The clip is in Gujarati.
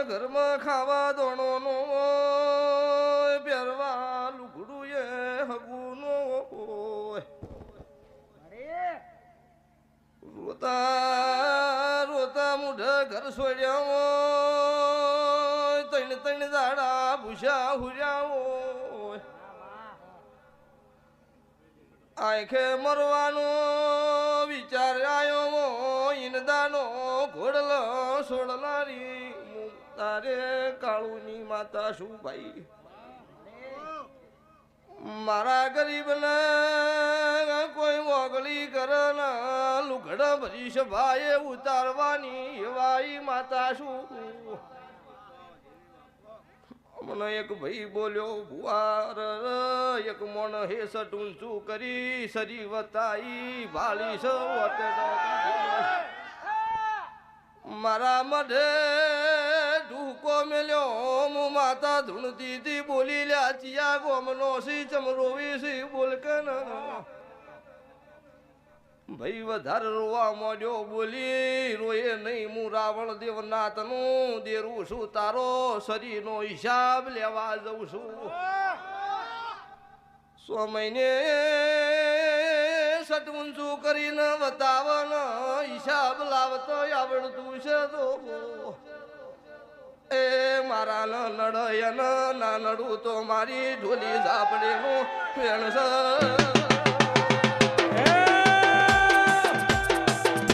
ઘરમાં ખાવા દોણો નો પહેરવા લુગડું એ હગું નો રોતા રોતા મુઢ ઘર છોડ્યા ત્રણ ત્રણ દાડા ભૂસા હુર્યા આંખે મરવાનો વિચાર આવ્યો ઈનદાનો ઘોડલ સોડલારી તારે કાળુની માતા શું ભાઈ મારા ગરીબને કોઈ મોગલી કરે લુગડા ભરી સભાએ ઉતારવાની એવાઈ માતા શું મને એક ભાઈ બોલ્યો ભુવાર એક મોણ હે સટુંચું કરી સરી વતાઈ ભાળી મારા મઢે ઢૂકો મેલ્યો હું માતા ધૂણતી હતી બોલી લ્યા ચિયા ગોમનો સી ચમરોવી સી બોલ કે ભાઈ વધારે રોવા માંડ્યો બોલી રોયે નહીં હું રાવણ દેવનાથનું દેરું છું તારો શરીરનો હિસાબ લેવા જઉં છું 100 મહિને સટુંચું કરીને બતાવન હિસાબ લાવતો આવડતું છે તો એ મારા નડયન ના નડું તો મારી ઢોલી ઝાપડીનું ફેણ છે